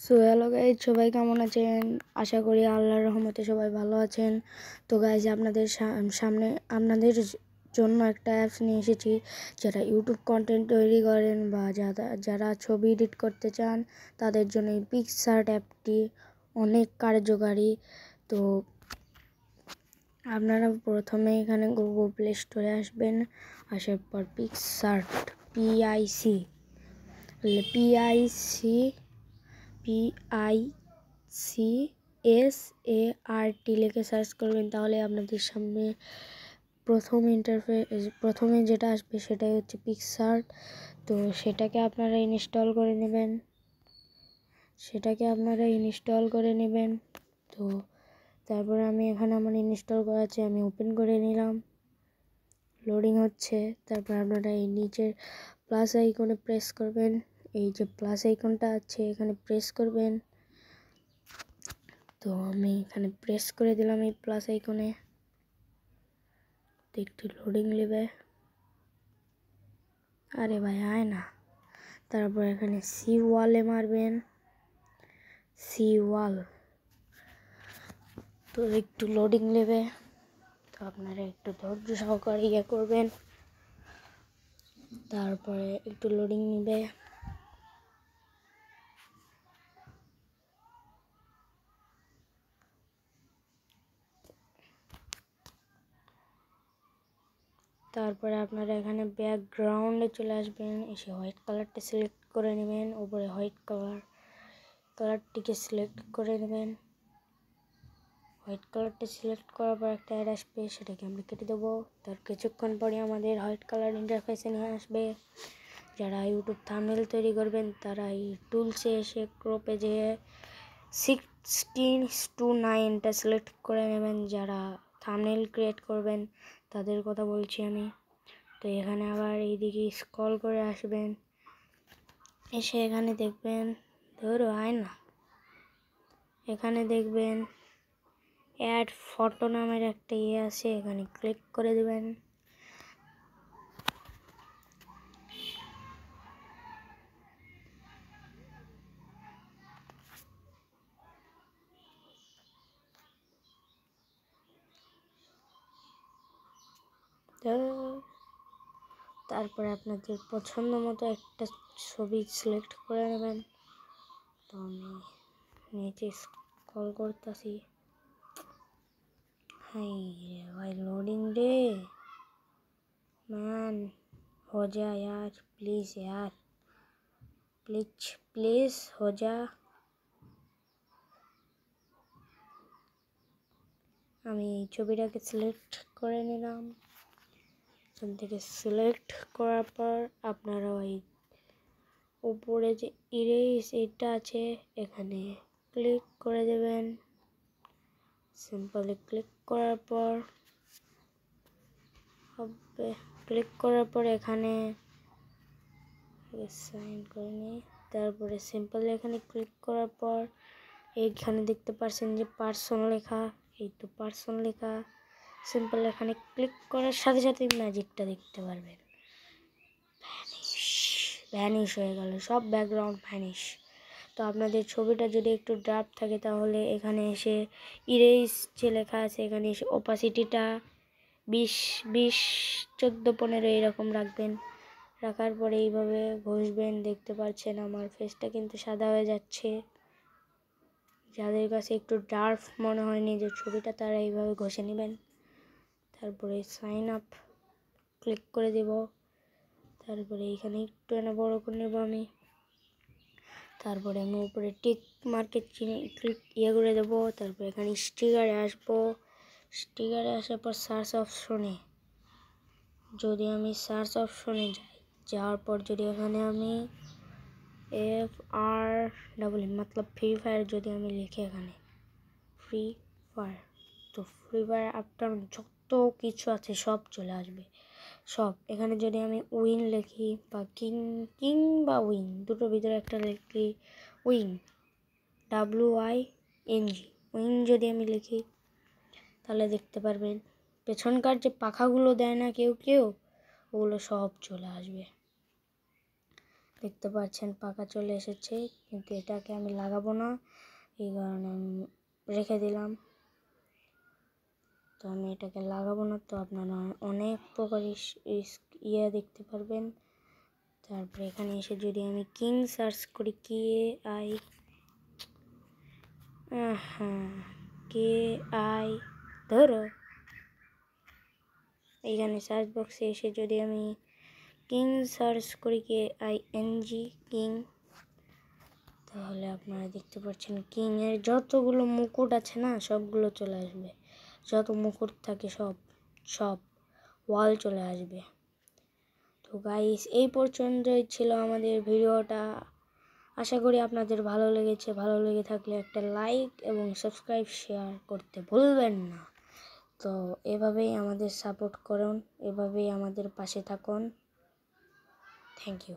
So hello guys, সবাই কেমন আছেন? আশা করি আল্লাহর রহমতে সবাই ভালো আছেন। তো গাইজ, আপনাদের সামনে আপনাদের জন্য একটা অ্যাপস নিয়ে এসেছি। যারা ইউটিউব কন্টেন্ট তৈরি করেন বা যারা ছবি এডিট করতে চান, তাদের জন্য এই পিক্সআর্ট অ্যাপটি অনেক কার্যকারী। তো আপনারা প্রথমে এখানে গুগল প্লে স্টোরে আসবেন। আসার পর পিক্সআর্ট PICSART লিখে সার্চ করবেন, তাহলে আপনাদের সামনে প্রথমে যেটা আসবে সেটাই হচ্ছে পিক্সআর্ট। তো সেটাকে আপনারা ইনস্টল করে নেবেন। তো তারপরে আমি এখানে আমার ইনস্টল করা আছে, আমি ওপেন করে নিলাম। লোডিং হচ্ছে। তারপর আপনারা এই নিচের প্লাস আইকনে প্রেস করবেন। এই যে প্লাস আইকনটা আছে এখানে প্রেস করবেন। তো আমি এখানে প্রেস করে দিলাম এই প্লাস আইকনে। তো একটু লোডিং নেবে। আরে ভাই আয় না। তারপর এখানে সি ওয়ালে মারবেন, সি ওয়াল। তো একটু লোডিং নেবে। তো আপনারা একটু ধৈর্য সহকারে করবেন। তারপরে একটু লোডিং নেবে। তারপরে আপনারা এখানে ব্যাকগ্রাউন্ডে চলে আসবেন। এসে হোয়াইট কালারটা সিলেক্ট করে নেবেন। উপরে হোয়াইট কালারটিকে সিলেক্ট করে নেবেন। হোয়াইট কালারটা সিলেক্ট করার পর একটা অ্যাড আসবে, সেটাকে আমরা কেটে দেবো। তার কিছুক্ষণ পরে আমাদের হোয়াইট কালার ইন্টারফেসে নিয়ে আসবে। যারা ইউটিউব থাম্বনেল তৈরি করবেন তারা এই টুলসে এসে ক্রপে যেয়ে 16:9টা সিলেক্ট করে নেবেন। যারা থাম্বনেল ক্রিয়েট করবেন তাদের কথা বলছি আমি। তো এখানে আবার এইদিকে স্ক্রল করে আসবেন। এসে এখানে দেখবেন, ধরো আয় না, এখানে দেখবেন অ্যাড ফটো নামের একটা আছে, এখানে ক্লিক করে দেবেন। তারপরে আপনাদের পছন্দ মতো একটা ছবি সিলেক্ট করে নেবেন। তো আমি নিচে স্ক্রল করতেছি। हाय भाई लोडिंग डे मैन, हो जा यार प्लीज़ यार, प्लीज़ हो जा। আমি এই ছবিটাকে সিলেক্ট করে নিলাম। এখান থেকে সিলেক্ট করার পর আপনারা ওই উপরে যে ইরেজ এটা আছে এখানে ক্লিক করে দেবেন। সিম্পলি ক্লিক করার পর এখানে সাইন করে নিই। তারপরে সিম্পলি এখানে ক্লিক করার পর এইখানে দেখতে পাচ্ছেন যে পার্সন লেখা, এই তো পার্সন লেখা। সিম্পল এখানে ক্লিক করার সাথে সাথে ম্যাজিকটা দেখতে পারবেন, ভ্যানিশ হয়ে গেল, সব ব্যাকগ্রাউন্ড ভ্যানিশ। তো আপনাদের ছবিটা যদি একটু ড্রাফট থাকে তাহলে এখানে এসে ইরেজ যে লেখা আছে এখানে এসে অপাসিটিটা 20, 14, 15 এরকম রাখবেন। রাখার পরে এইভাবে ঘষবেন। দেখতে পাচ্ছেন আমার ফেসটা কিন্তু সাদা হয়ে যাচ্ছে। যাদের কাছে একটু ডার্ক মনে হয় নিজের ছবিটা, তারা এইভাবে ঘষে নেবেন। তারপরে সাইন আপ ক্লিক করে দেব। তারপরে এইখানে একটু বড় করে নেব আমি। তারপরে আমি উপরে টিক মার্কেট ক্লিক করে দেবো। তারপরে এখানে স্টিকারে আসবো। স্টিকারে আসার পর সার্চ অপশনে যদি আমি যাওয়ার পর যদি এখানে আমি FREE मतलब ফ্রি ফায়ার যদি আমি লিখি, এখানে ফ্রি ফায়ার, তো ফ্রি ফায়ার আপনার যত কিছু আছে সব চলে আসবে সব। এখানে যদি আমি উইন লিখি বা কিং বা উইন, দুটোর ভিতরে একটা লিখি, উইন WING, উইন যদি আমি লিখি তাহলে দেখতে পারবেন পেছনকার যে পাখাগুলো দেয় না কেউ ওগুলো সব চলে আসবে। দেখতে পাচ্ছেন পাকা চলে এসেছে, কিন্তু এটাকে আমি লাগাবো না, এই কারণে আমি রেখে দিলাম। তো আমি এটাকে লাগাবো না। তো আপনারা অনেক প্রকার দেখতে পারবেন। তারপরে এখানে এসে যদি আমি কিং সার্চ করি, KI ধরো, এইখানে সার্চ বক্সে এসে যদি আমি কিং সার্চ করি, KING কিং, তাহলে আপনারা দেখতে পাচ্ছেন কিংয়ের যতগুলো মুকুট আছে না, সবগুলো চলে আসবে। যত মুকুট থাকে সব ওয়াল চলে আসবে। তো গাইস, এই পর্যন্তই ছিল আমাদের ভিডিওটা। আশা করি আপনাদের ভালো লেগেছে। ভালো লেগে থাকলে একটা লাইক এবং সাবস্ক্রাইব শেয়ার করতে ভুলবেন না। তো এভাবেই আমাদের সাপোর্ট করুন, এভাবেই আমাদের পাশে থাকুন। Thank you.